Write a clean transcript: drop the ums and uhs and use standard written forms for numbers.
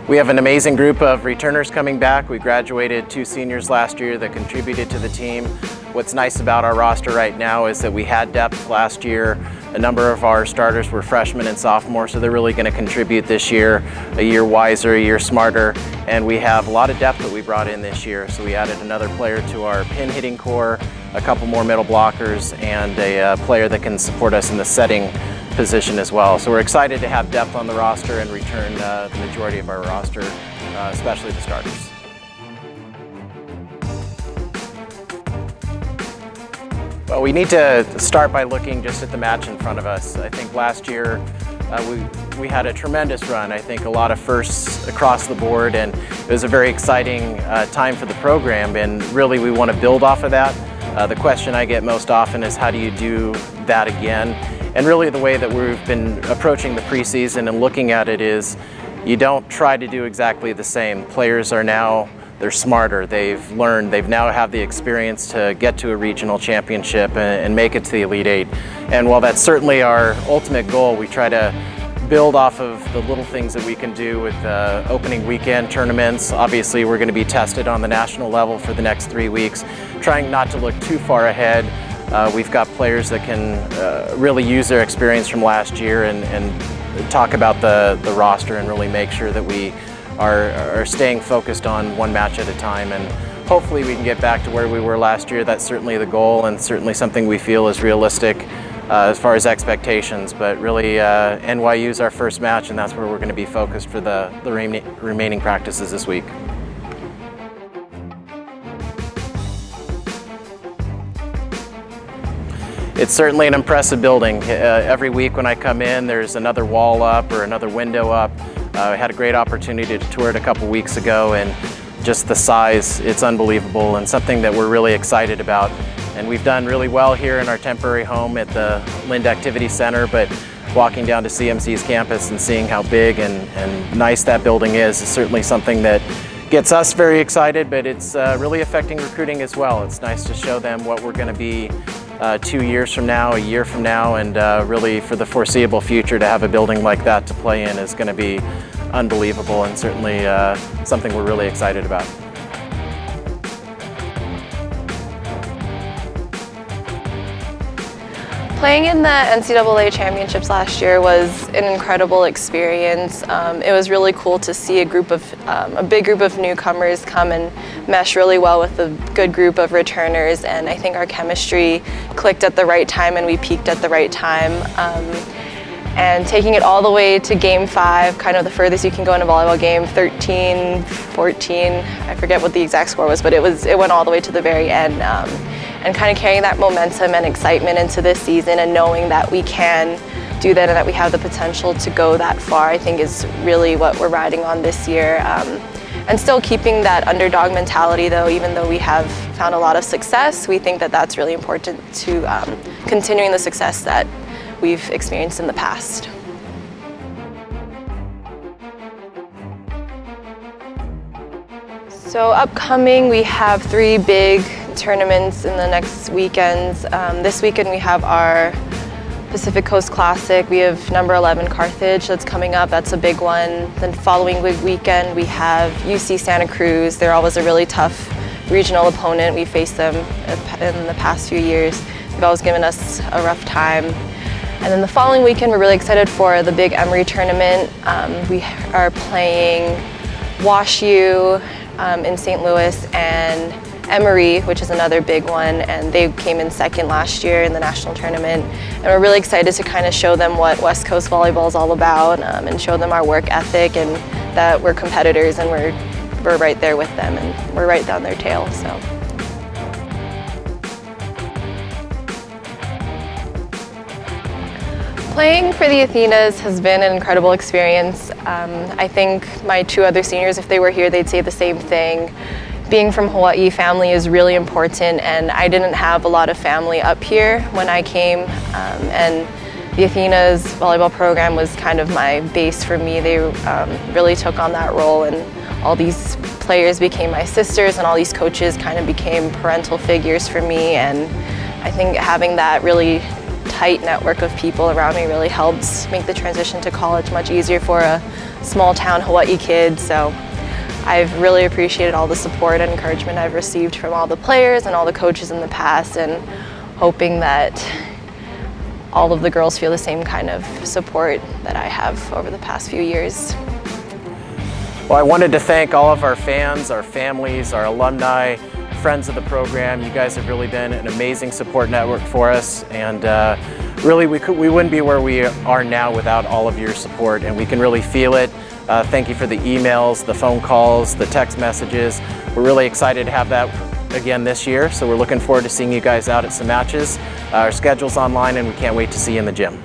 We have an amazing group of returners coming back. We graduated 2 seniors last year that contributed to the team. What's nice about our roster right now is that we had depth last year. A number of our starters were freshmen and sophomores, so they're really going to contribute this year, a year wiser, a year smarter. And we have a lot of depth that we brought in this year. So we added another player to our pin hitting core, a couple more middle blockers, and a player that can support us in the setting position as well. So we're excited to have depth on the roster and return the majority of our roster, especially the starters. Well, we need to start by looking just at the match in front of us. I think last year we had a tremendous run. I think a lot of firsts across the board, and it was a very exciting time for the program, and really we want to build off of that. The question I get most often is, how do you do that again? And really the way that we've been approaching the preseason and looking at it is, you don't try to do exactly the same. Players are now, they're smarter, they've learned, they've now have the experience to get to a regional championship and make it to the Elite Eight. And while that's certainly our ultimate goal, we try to build off of the little things that we can do with opening weekend tournaments. Obviously we're going to be tested on the national level for the next 3 weeks, trying not to look too far ahead. We've got players that can really use their experience from last year and talk about the roster and really make sure that we are staying focused on one match at a time, and hopefully we can get back to where we were last year. That's certainly the goal, and certainly something we feel is realistic as far as expectations. But really NYU is our first match, and that's where we're going to be focused for the remaining practices this week. It's certainly an impressive building. Every week when I come in, there's another wall up or another window up. I had a great opportunity to tour it a couple weeks ago, and just the size, it's unbelievable and something that we're really excited about. And we've done really well here in our temporary home at the Lind Activity Center, but walking down to CMC's campus and seeing how big and nice that building is certainly something that gets us very excited, but it's really affecting recruiting as well. It's nice to show them what we're going to be 2 years from now, a year from now, and really for the foreseeable future to have a building like that to play in is going to be unbelievable, and certainly something we're really excited about. Playing in the NCAA Championships last year was an incredible experience. It was really cool to see a big group of newcomers come and mesh really well with a good group of returners, and I think our chemistry clicked at the right time and we peaked at the right time. And taking it all the way to Game 5, kind of the furthest you can go in a volleyball game, 13, 14, I forget what the exact score was, but it went all the way to the very end. And kind of carrying that momentum and excitement into this season, and knowing that we can do that and that we have the potential to go that far, I think is really what we're riding on this year. And still keeping that underdog mentality though, even though we have found a lot of success, we think that that's really important to continuing the success that we've experienced in the past. So upcoming, we have 3 big tournaments in the next weekends. This weekend we have our Pacific Coast Classic. We have number 11 Carthage that's coming up. That's a big one. Then following weekend we have UC Santa Cruz. They're always a really tough regional opponent. We faced them in the past few years. They've always given us a rough time. And then the following weekend we're really excited for the big Emory tournament. We are playing Wash U in St. Louis and Emory, which is another big one, and they came in second last year in the national tournament. And we're really excited to kind of show them what West Coast volleyball is all about, and show them our work ethic and that we're competitors and we're right there with them and we're right down their tail. So. Playing for the Athenas has been an incredible experience. I think my 2 other seniors, if they were here, they'd say the same thing. Being from Hawaii, family is really important, and I didn't have a lot of family up here when I came, and the Athenas volleyball program was kind of my base for me. They really took on that role, and all these players became my sisters, and all these coaches kind of became parental figures for me, and I think having that really tight network of people around me really helped make the transition to college much easier for a small town Hawaii kid. So I've really appreciated all the support and encouragement I've received from all the players and all the coaches in the past, and hoping that all of the girls feel the same kind of support that I have over the past few years. Well, I wanted to thank all of our fans, our families, our alumni, friends of the program. You guys have really been an amazing support network for us, and really we wouldn't be where we are now without all of your support, and we can really feel it. Thank you for the emails, the phone calls, the text messages. We're really excited to have that again this year, so we're looking forward to seeing you guys out at some matches. Our schedule's online and we can't wait to see you in the gym.